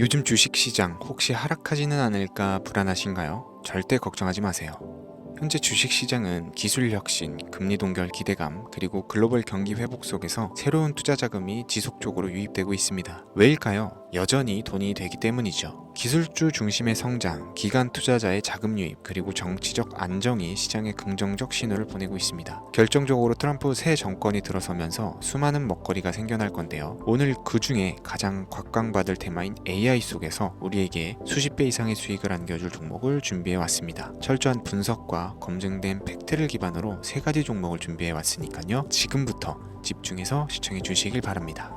요즘 주식시장 혹시 하락하지는 않을까 불안하신가요? 절대 걱정하지 마세요. 현재 주식시장은 기술 혁신, 금리 동결 기대감, 그리고 글로벌 경기 회복 속에서 새로운 투자 자금이 지속적으로 유입되고 있습니다. 왜일까요? 여전히 돈이 되기 때문이죠. 기술주 중심의 성장, 기관 투자자의 자금 유입, 그리고 정치적 안정이 시장에 긍정적 신호를 보내고 있습니다. 결정적으로 트럼프 새 정권이 들어서면서 수많은 먹거리가 생겨날 건데요. 오늘 그 중에 가장 곽광받을 테마인 AI 속에서 우리에게 수십 배 이상의 수익을 안겨줄 종목을 준비해 왔습니다. 철저한 분석과 검증된 팩트를 기반으로 세 가지 종목을 준비해 왔으니까요. 지금부터 집중해서 시청해 주시길 바랍니다.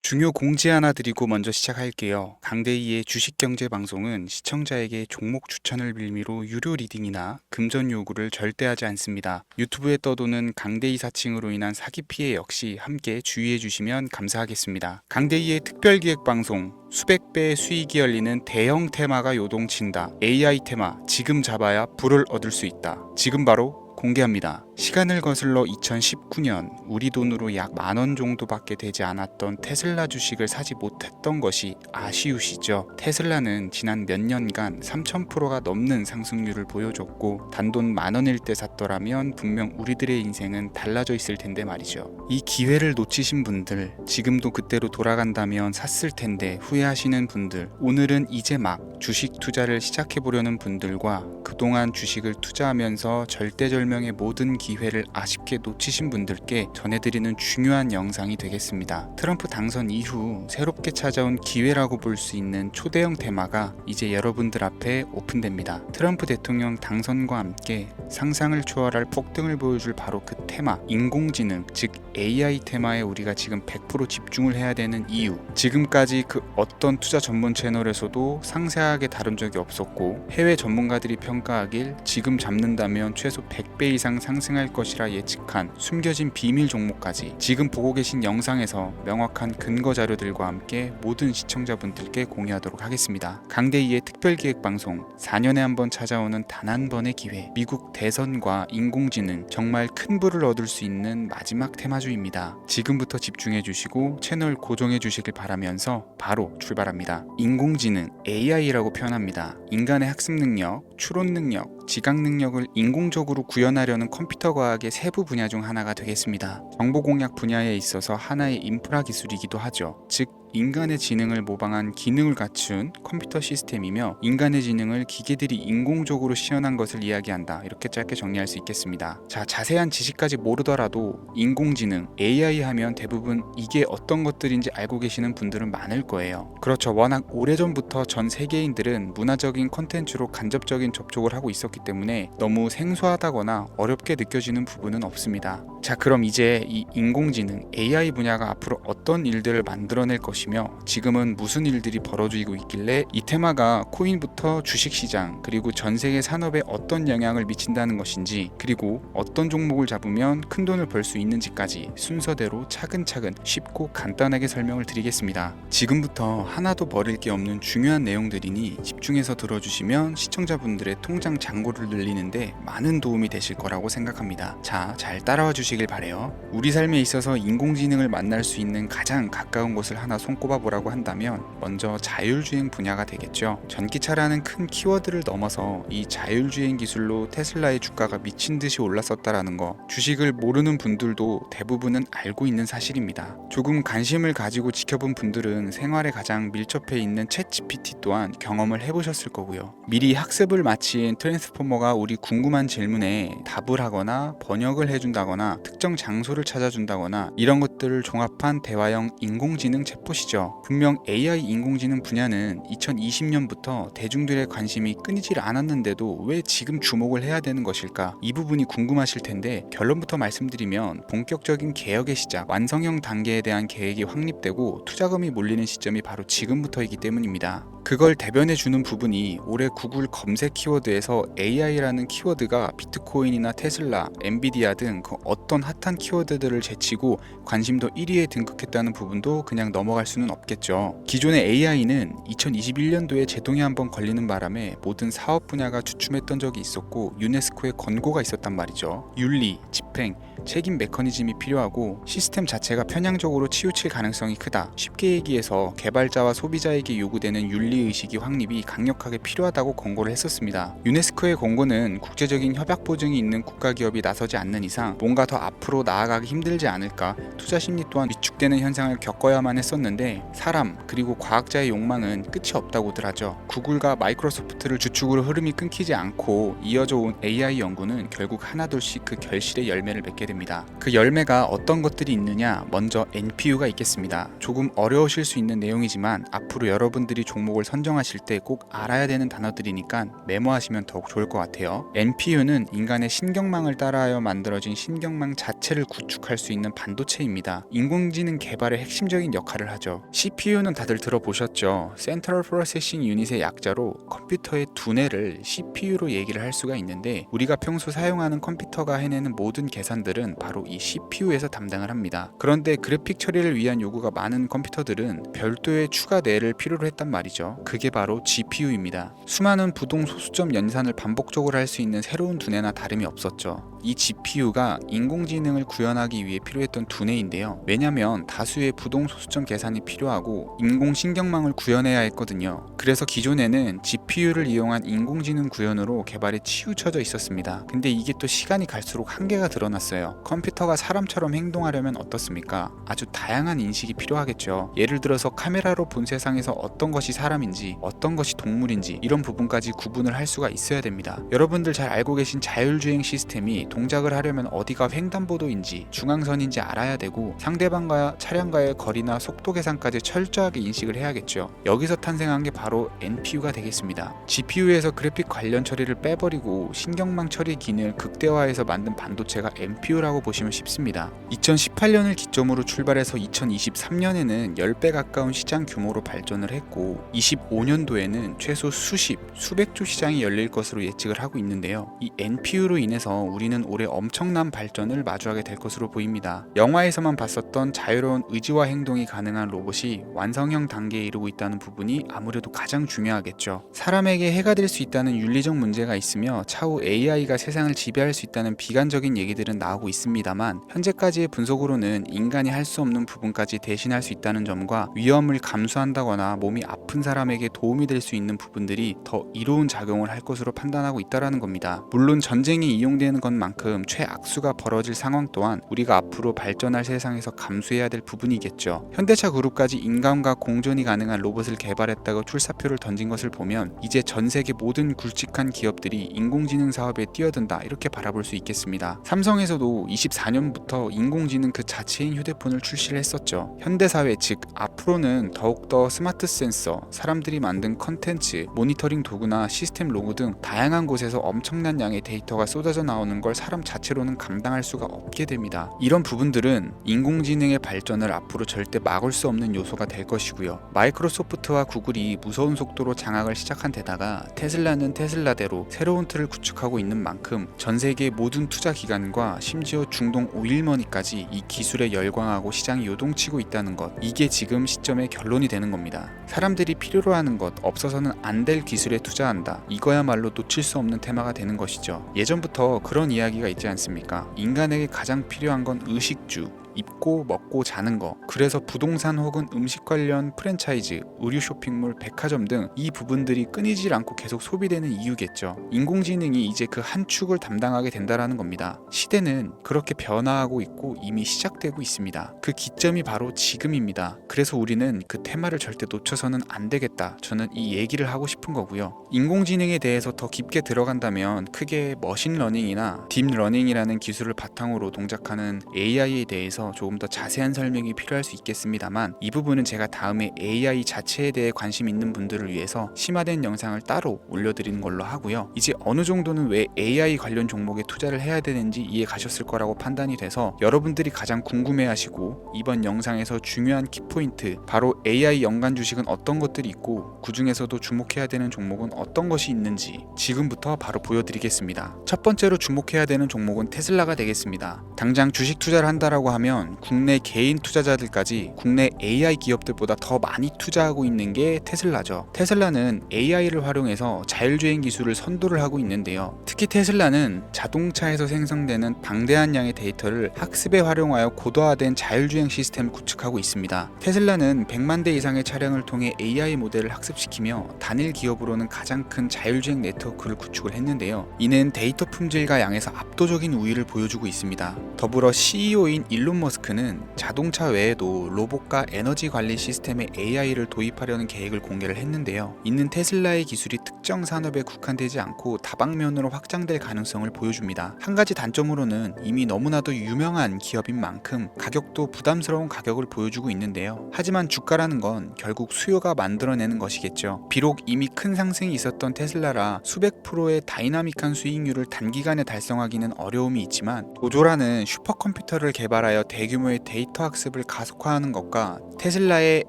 중요 공지 하나 드리고 먼저 시작할게요. 강대희의 주식경제 방송은 시청자에게 종목 추천을 빌미로 유료 리딩이나 금전 요구를 절대 하지 않습니다. 유튜브에 떠도는 강대희 사칭으로 인한 사기 피해 역시 함께 주의해 주시면 감사하겠습니다. 강대희의 특별기획 방송, 수백 배의 수익이 열리는 대형 테마가 요동친다. AI 테마, 지금 잡아야 불을 얻을 수 있다. 지금 바로 공개합니다. 시간을 거슬러 2019년 우리 돈으로 약 10,000원 정도밖에 되지 않았던 테슬라 주식을 사지 못했던 것이 아쉬우시죠? 테슬라는 지난 몇 년간 3000%가 넘는 상승률을 보여줬고 단돈 10,000원일 때 샀더라면 분명 우리들의 인생은 달라져 있을 텐데 말이죠. 이 기회를 놓치신 분들, 지금도 그때로 돌아간다면 샀을 텐데 후회하시는 분들, 오늘은 이제 막 주식 투자를 시작해보려는 분들과 그동안 주식을 투자하면서 절대절명의 모든 기회를 아쉽게 놓치신 분들께 전해드리는 중요한 영상이 되겠습니다. 트럼프 당선 이후 새롭게 찾아온 기회라고 볼 수 있는 초대형 테마가 이제 여러분들 앞에 오픈됩니다. 트럼프 대통령 당선과 함께 상상을 초월할 폭등을 보여줄 바로 그 테마, 인공지능, 즉 AI 테마에 우리가 지금 100% 집중을 해야 되는 이유, 지금까지 그 어떤 투자 전문 채널에서도 상세하게 다룬 적이 없었고 해외 전문가들이 평가하길 지금 잡는다면 최소 100배 이상 상승할 것이라 예측한 숨겨진 비밀 종목까지 지금 보고 계신 영상에서 명확한 근거 자료들과 함께 모든 시청자분들께 공유하도록 하겠습니다. 강대희의 특별기획방송, 4년에 한 번 찾아오는 단 한 번의 기회, 미국 대선과 인공지능, 정말 큰 부를 얻을 수 있는 마지막 테마주입니다. 지금부터 집중해 주시고 채널 고정해 주시길 바라면서 바로 출발합니다. 인공지능, AI라고 표현합니다. 인간의 학습 능력, 추론 능력, 지각 능력을 인공적으로 구현하려는 컴퓨터 과학의 세부 분야 중 하나가 되겠습니다. 정보 공략 분야에 있어서 하나의 인프라 기술이기도 하죠. 즉 인간의 지능을 모방한 기능을 갖춘 컴퓨터 시스템이며 인간의 지능을 기계들이 인공적으로 시연한 것을 이야기한다. 이렇게 짧게 정리할 수 있겠습니다. 자, 자세한 지식까지 모르더라도 인공지능, AI 하면 대부분 이게 어떤 것들인지 알고 계시는 분들은 많을 거예요. 그렇죠. 워낙 오래전부터 전 세계인들은 문화적인 콘텐츠로 간접적인 접촉을 하고 있었기 때문에 너무 생소하다거나 어렵게 느껴지는 부분은 없습니다. 자, 그럼 이제 이 인공지능, AI 분야가 앞으로 어떤 일들을 만들어낼 것이며 지금은 무슨 일들이 벌어지고 있길래 이 테마가 코인부터 주식시장 그리고 전 세계 산업에 어떤 영향을 미친다는 것인지, 그리고 어떤 종목을 잡으면 큰 돈을 벌 수 있는지까지 순서대로 차근차근 쉽고 간단하게 설명을 드리겠습니다. 지금부터 하나도 버릴 게 없는 중요한 내용들이니 집중해서 들어주시면 시청자분들의 통장 잔고를 늘리는데 많은 도움이 되실 거라고 생각합니다. 자, 잘 따라와 주시길 바래요. 우리 삶에 있어서 인공지능을 만날 수 있는 가장 가까운 곳을 하나 손꼽아 보라고 한다면 먼저 자율주행 분야가 되겠죠. 전기차라는 큰 키워드를 넘어서 이 자율주행 기술로 테슬라의 주가가 미친 듯이 올랐었다라는 거, 주식을 모르는 분들도 대부분은 알고 있는 사실입니다. 조금 관심을 가지고 지켜본 분들은 생활에 가장 밀접해 있는 챗GPT 또한 경험을 해보셨을 거고요. 미리 학습을 마친 트랜스포머가 우리 궁금한 질문에 답을 하거나 번역을 해준다거나 특정 장소를 찾아준다거나 이런 것들을 종합한 대화형 인공지능 챗봇이죠. 분명 AI 인공지능 분야는 2020년부터 대중들의 관심이 끊이질 않았는데도 왜 지금 주목을 해야 되는 것일까? 이 부분이 궁금하실 텐데 결론부터 말씀드리면 본격적인 개혁의 시작, 완성형 단계에 대한 계획이 확립되고 투자금이 몰리는 시점이 바로 지금부터이기 때문입니다. 그걸 대변해 주는 부분이 올해 구글 검색 키워드에서 AI라는 키워드가 비트코인이나 테슬라, 엔비디아 등 그 어떤 핫한 키워드들을 제치고 관심도 1위에 등극했다는 부분도 그냥 넘어갈 수는 없겠죠. 기존의 AI는 2021년도에 제동이 한번 걸리는 바람에 모든 사업 분야가 주춤했던 적이 있었고 유네스코의 권고가 있었단 말이죠. 윤리, 집행, 책임 메커니즘이 필요하고 시스템 자체가 편향적으로 치우칠 가능성이 크다. 쉽게 얘기해서 개발자와 소비자에게 요구되는 윤리의식이 확립이 강력하게 필요하다고 권고를 했었습니다. 유네스코의 권고는 국제적인 협약 보증이 있는 국가기업이 나서지 않는 이상 뭔가 더 앞으로 나아가기 힘들지 않을까, 투자 심리 또한 위축되는 현상을 겪어야만 했었는데 사람 그리고 과학자의 욕망은 끝이 없다고들 하죠. 구글과 마이크로소프트를 주축으로 흐름이 끊기지 않고 이어져 온 AI 연구는 결국 하나둘씩 그 결실의 열매를 맺게 됩니다. 그 열매가 어떤 것들이 있느냐, 먼저 NPU가 있겠습니다. 조금 어려우실 수 있는 내용이지만 앞으로 여러분들이 종목을 선정하실 때 꼭 알아야 되는 단어들이니까 메모하시면 더욱 좋을 것 같아요. NPU는 인간의 신경망을 따라하여 만들어진 신경망 자체를 구축할 수 있는 반도체입니다. 인공지능 개발의 핵심적인 역할을 하죠. CPU는 다들 들어보셨죠? Central Processing Unit의 약자로 컴퓨터의 두뇌를 CPU로 얘기를 할 수가 있는데 우리가 평소 사용하는 컴퓨터가 해내는 모든 계산들은 바로 이 CPU에서 담당을 합니다. 그런데 그래픽 처리를 위한 요구가 많은 컴퓨터들은 별도의 추가 뇌를 필요로 했단 말이죠. 그게 바로 GPU입니다. 수많은 부동 소수점 연산을 반복적으로 할 수 있는 새로운 두뇌나 다름이 없었죠. 이 GPU가 인공지능을 구현하기 위해 필요했던 두뇌인데요. 왜냐면 다수의 부동 소수점 계산이 필요하고 인공신경망을 구현해야 했거든요. 그래서 기존에는 GPU를 이용한 인공지능 구현으로 개발이 치우쳐져 있었습니다. 근데 이게 또 시간이 갈수록 한계가 드러났어요. 컴퓨터가 사람처럼 행동하려면 어떻습니까? 아주 다양한 인식이 필요하겠죠. 예를 들어서 카메라로 본 세상에서 어떤 것이 사람인지 어떤 것이 동물인지 이런 부분까지 구분을 할 수가 있어야 됩니다. 여러분들 잘 알고 계신 자율주행 시스템이 동작을 하려면 어디가 횡단보도인지 중앙선인지 알아야 되고 상대방과 차량과의 거리나 속도 계산까지 철저하게 인식을 해야겠죠. 여기서 탄생한 게 바로 NPU가 되겠습니다. GPU에서 그래픽 관련 처리를 빼버리고 신경망 처리 기능을 극대화해서 만든 반도체가 NPU라고 보시면 쉽습니다. 2018년을 기점으로 출발해서 2023년에는 10배 가까운 시장 규모로 발전을 했고 25년도에는 최소 수백조 시장이 열릴 것으로 예측을 하고 있는데요. 이 NPU로 인해서 우리는 올해 엄청난 발전을 마주하게 될 것으로 보입니다. 영화에서만 봤었던 자유로운 의지와 행동이 가능한 로봇이 완성형 단계에 이르고 있다는 부분이 아무래도 가장 중요하겠죠. 사람에게 해가 될 수 있다는 윤리적 문제가 있으며 차후 AI가 세상을 지배할 수 있다는 비관적인 얘기들은 나오고 있습니다만 현재까지의 분석으로는 인간이 할 수 없는 부분까지 대신할 수 있다는 점과 위험을 감수한다거나 몸이 아픈 사람에게 도움이 될 수 있는 부분들이 더 이로운 작용을 할 것으로 판단하고 있다는 겁니다. 물론 전쟁에 이용되는 것만큼 최악수가 벌어질 상황 또한 우리가 앞으로 발전할 세상에서 감수해야 될 부분이겠죠. 현대차 그룹까지 인간과 공존이 가능한 로봇을 개발했다고 출사표를 던진 것을 보면 이제 전 세계 모든 굵직한 기업들이 인공지능 사업에 뛰어든다 이렇게 바라볼 수 있겠습니다. 삼성에서도 24년부터 인공지능 그 자체인 휴대폰을 출시를 했었죠. 현대사회 즉 앞으로는 더욱더 스마트 센서, 사람들이 만든 컨텐츠, 모니터링 도구나 시스템 로고 등 다양한 곳에서 엄청난 양의 데이터가 쏟아져 나오는 걸 사람 자체로는 감당할 수가 없게 됩니다. 이런 부분들은 인공지능의 발전을 앞으로 절대 막을 수 없는 요소가 될 것이고요. 마이크로소프트와 구글이 무서운 속도로 장악을 시작한 데다가 테슬라는 테슬라대로 새로운 틀을 구축하고 있는 만큼 전 세계 모든 투자 기관과 심지어 중동 오일머니까지 이 기술에 열광하고 시장이 요동치고 있다는 것, 이게 지금 시점의 결론이 되는 겁니다. 사람들이 필요로 하는 것, 없어서는 안 될 기술에 투자한다. 이거야말로 놓칠 수 없는 테마가 되는 것이죠. 예전부터 그런 이야기가 있지 않습니까? 인간에게 가장 필요한 건 의식주, 입고 먹고 자는 거. 그래서 부동산 혹은 음식 관련 프랜차이즈, 의류 쇼핑몰, 백화점 등 이 부분들이 끊이질 않고 계속 소비되는 이유겠죠. 인공지능이 이제 그 한 축을 담당하게 된다라는 겁니다. 시대는 그렇게 변화하고 있고 이미 시작되고 있습니다. 그 기점이 바로 지금입니다. 그래서 우리는 그 테마를 절대 놓쳐서는 안 되겠다. 저는 이 얘기를 하고 싶은 거고요. 인공지능에 대해서 더 깊게 들어간다면 크게 머신러닝이나 딥러닝이라는 기술을 바탕으로 동작하는 AI에 대해서 대해서 조금 더 자세한 설명이 필요할 수 있겠습니다만, 이 부분은 제가 다음에 AI 자체에 대해 관심 있는 분들을 위해서 심화된 영상을 따로 올려드리는 걸로 하고요. 이제 어느 정도는 왜 AI 관련 종목에 투자를 해야 되는지 이해 가셨을 거라고 판단이 돼서, 여러분들이 가장 궁금해하시고 이번 영상에서 중요한 키포인트, 바로 AI 연관 주식은 어떤 것들이 있고 그 중에서도 주목해야 되는 종목은 어떤 것이 있는지 지금부터 바로 보여드리겠습니다. 첫 번째로 주목해야 되는 종목은 테슬라가 되겠습니다. 당장 주식 투자를 한다라고 하면 국내 개인 투자자들까지 국내 AI 기업들보다 더 많이 투자하고 있는 게 테슬라죠. 테슬라는 AI를 활용해서 자율주행 기술을 선도를 하고 있는데요. 특히 테슬라는 자동차에서 생성되는 방대한 양의 데이터를 학습에 활용하여 고도화된 자율주행 시스템을 구축하고 있습니다. 테슬라는 100만 대 이상의 차량을 통해 AI 모델을 학습시키며 단일 기업으로는 가장 큰 자율주행 네트워크를 구축을 했는데요. 이는 데이터 품질과 양에서 압도적인 우위를 보여주고 있습니다. 더불어 CEO인 일론 머스크는 자동차 외에도 로봇과 에너지 관리 시스템에 AI를 도입하려는 계획을 공개를 했는데요. 이는 테슬라의 기술이 특정 산업에 국한되지 않고 다방면으로 확장될 가능성을 보여줍니다. 한 가지 단점으로는 이미 너무나도 유명한 기업인 만큼 가격도 부담스러운 가격을 보여주고 있는데요. 하지만 주가라는 건 결국 수요가 만들어내는 것이겠죠. 비록 이미 큰 상승이 있었던 테슬라라 수백 프로의 다이나믹한 수익률을 단기간에 달성하기는 어려움이 있지만, 도조라는 슈퍼컴퓨터를 개발하여 대규모의 데이터 학습을 가속화하는 것과 테슬라의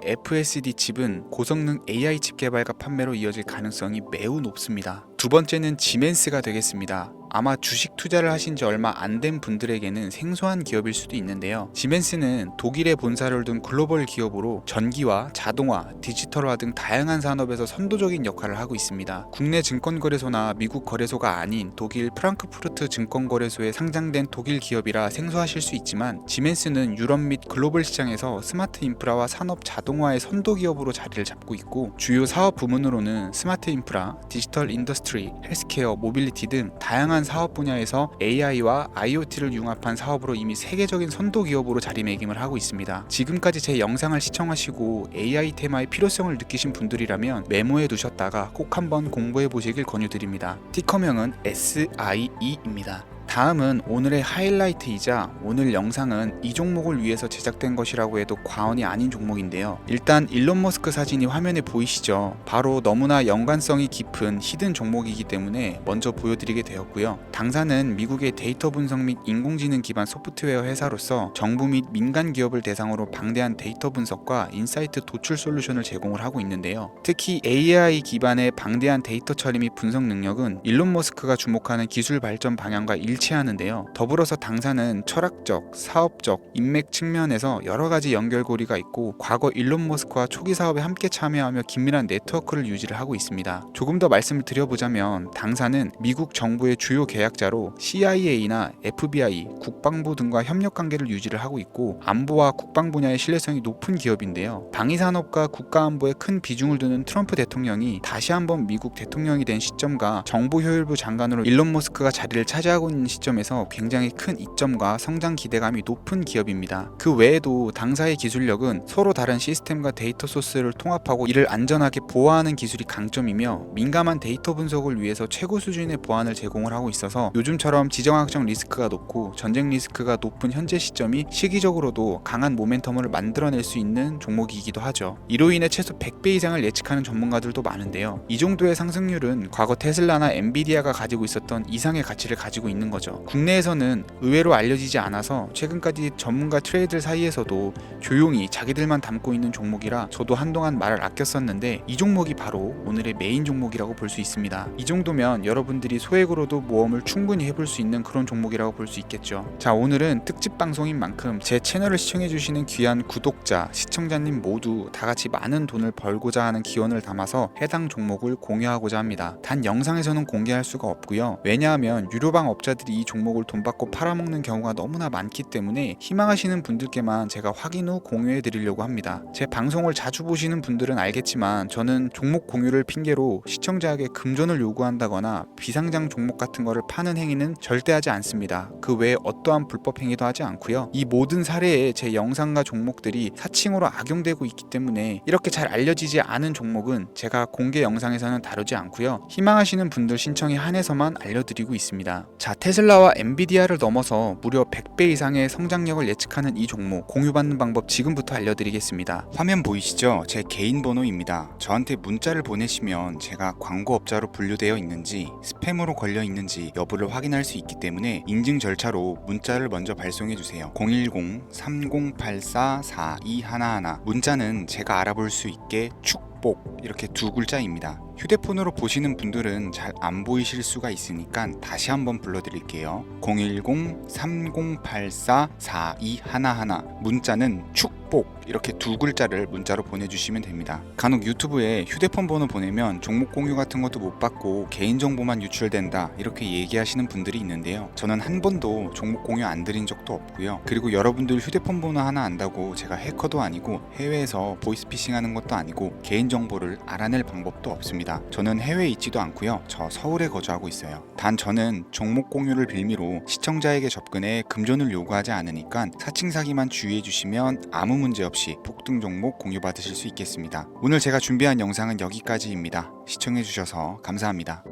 FSD 칩은 고성능 AI 칩 개발과 판매로 이어질 가능성이 매우 높습니다. 두 번째는 지멘스가 되겠습니다. 아마 주식 투자를 하신 지 얼마 안 된 분들에게는 생소한 기업일 수도 있는데요. 지멘스는 독일에 본사를 둔 글로벌 기업으로 전기와 자동화, 디지털화 등 다양한 산업에서 선도적인 역할을 하고 있습니다. 국내 증권거래소나 미국 거래소가 아닌 독일 프랑크푸르트 증권거래소에 상장된 독일 기업이라 생소하실 수 있지만, 지멘스는 유럽 및 글로벌 시장에서 스마트 인프라와 산업 자동화의 선도 기업으로 자리를 잡고 있고, 주요 사업 부문으로는 스마트 인프라, 디지털 인더스트리, 헬스케어, 모빌리티 등 다양한 사업 분야에서 AI와 IoT를 융합한 사업으로 이미 세계적인 선도 기업으로 자리매김을 하고 있습니다. 지금까지 제 영상을 시청하시고 AI 테마의 필요성을 느끼신 분들이라면 메모해 두셨다가 꼭 한번 공부해 보시길 권유드립니다. 티커명은 SIE입니다. 다음은 오늘의 하이라이트이자 오늘 영상은 이 종목을 위해서 제작된 것이라고 해도 과언이 아닌 종목인데요. 일단 일론 머스크 사진이 화면에 보이시죠? 바로 너무나 연관성이 깊은 히든 종목이기 때문에 먼저 보여드리게 되었고요. 당사는 미국의 데이터 분석 및 인공지능 기반 소프트웨어 회사로서 정부 및 민간 기업을 대상으로 방대한 데이터 분석과 인사이트 도출 솔루션을 제공을 하고 있는데요. 특히 AI 기반의 방대한 데이터 처리 및 분석 능력은 일론 머스크가 주목하는 기술 발전 방향과 일치하는데요. 더불어서 당사는 철학적, 사업적, 인맥 측면에서 여러 가지 연결고리가 있고, 과거 일론 머스크와 초기 사업에 함께 참여하며 긴밀한 네트워크를 유지를 하고 있습니다. 조금 더 말씀을 드려보자면, 당사는 미국 정부의 주요 계약자로 CIA나 FBI, 국방부 등과 협력 관계를 유지를 하고 있고, 안보와 국방 분야의 신뢰성이 높은 기업인데요. 방위산업과 국가안보에 큰 비중을 두는 트럼프 대통령이 다시 한번 미국 대통령이 된 시점과 정보효율부 장관으로 일론 머스크가 자리를 차지하고 있는 시점에서 굉장히 큰 이점과 성장 기대감이 높은 기업입니다. 그 외에도 당사의 기술력은 서로 다른 시스템과 데이터 소스를 통합하고 이를 안전하게 보호하는 기술이 강점이며, 민감한 데이터 분석을 위해서 최고 수준의 보안을 제공을 하고 있어서 요즘처럼 지정학적 리스크가 높고 전쟁 리스크가 높은 현재 시점이 시기적으로도 강한 모멘텀을 만들어낼 수 있는 종목이기도 하죠. 이로 인해 최소 100배 이상을 예측하는 전문가들도 많은데요. 이 정도의 상승률은 과거 테슬라나 엔비디아가 가지고 있었던 이상의 가치를 가지고 있는 거죠. 국내에서는 의외로 알려지지 않아서 최근까지 전문가 트레이더 사이에서도 조용히 자기들만 담고 있는 종목이라 저도 한동안 말을 아꼈었는데, 이 종목이 바로 오늘의 메인 종목이라고 볼 수 있습니다. 이 정도면 여러분들이 소액으로도 모험을 충분히 해볼 수 있는 그런 종목이라고 볼 수 있겠죠. 자, 오늘은 특집 방송인 만큼 제 채널을 시청해주시는 귀한 구독자, 시청자님 모두 다같이 많은 돈을 벌고자 하는 기원을 담아서 해당 종목을 공유하고자 합니다. 단 영상에서는 공개할 수가 없고요. 왜냐하면 유료방 업자들이 이 종목을 돈 받고 팔아먹는 경우가 너무나 많기 때문에 희망하시는 분들께만 제가 확인 후 공유해 드리려고 합니다. 제 방송을 자주 보시는 분들은 알겠지만, 저는 종목 공유를 핑계로 시청자에게 금전을 요구한다거나 비상장 종목 같은 거를 파는 행위는 절대 하지 않습니다. 그 외에 어떠한 불법 행위도 하지 않고요. 이 모든 사례에 제 영상과 종목들이 사칭으로 악용되고 있기 때문에 이렇게 잘 알려지지 않은 종목은 제가 공개 영상에서는 다루지 않고요. 희망하시는 분들 신청에 한해서만 알려드리고 있습니다. 자, 테슬라와 엔비디아를 넘어서 무려 100배 이상의 성장력을 예측하는 이 종목 공유받는 방법 지금부터 알려드리겠습니다. 화면 보이시죠? 제 개인 번호입니다. 저한테 문자를 보내시면 제가 광고업자로 분류되어 있는지 스팸으로 걸려 있는지 여부를 확인할 수 있기 때문에 인증 절차로 문자를 먼저 발송해 주세요. 010-3084-4211 문자는 제가 알아볼 수 있게 축복 이렇게 두 글자입니다. 휴대폰으로 보시는 분들은 잘 안 보이실 수가 있으니까 다시 한번 불러드릴게요. 010-3084-4211 문자는 축복 이렇게 두 글자를 문자로 보내주시면 됩니다. 간혹 유튜브에 휴대폰 번호 보내면 종목 공유 같은 것도 못 받고 개인정보만 유출된다 이렇게 얘기하시는 분들이 있는데요. 저는 한 번도 종목 공유 안 드린 적도 없고요. 그리고 여러분들 휴대폰 번호 하나 안다고 제가 해커도 아니고 해외에서 보이스피싱 하는 것도 아니고 개인정보를 알아낼 방법도 없습니다. 저는 해외에 있지도 않고요. 저 서울에 거주하고 있어요. 단 저는 종목 공유를 빌미로 시청자에게 접근해 금전을 요구하지 않으니까 사칭 사기만 주의해 주시면 아무 문제 없이 폭등 종목 공유 받으실 수 있겠습니다. 오늘 제가 준비한 영상은 여기까지입니다. 시청해 주셔서 감사합니다.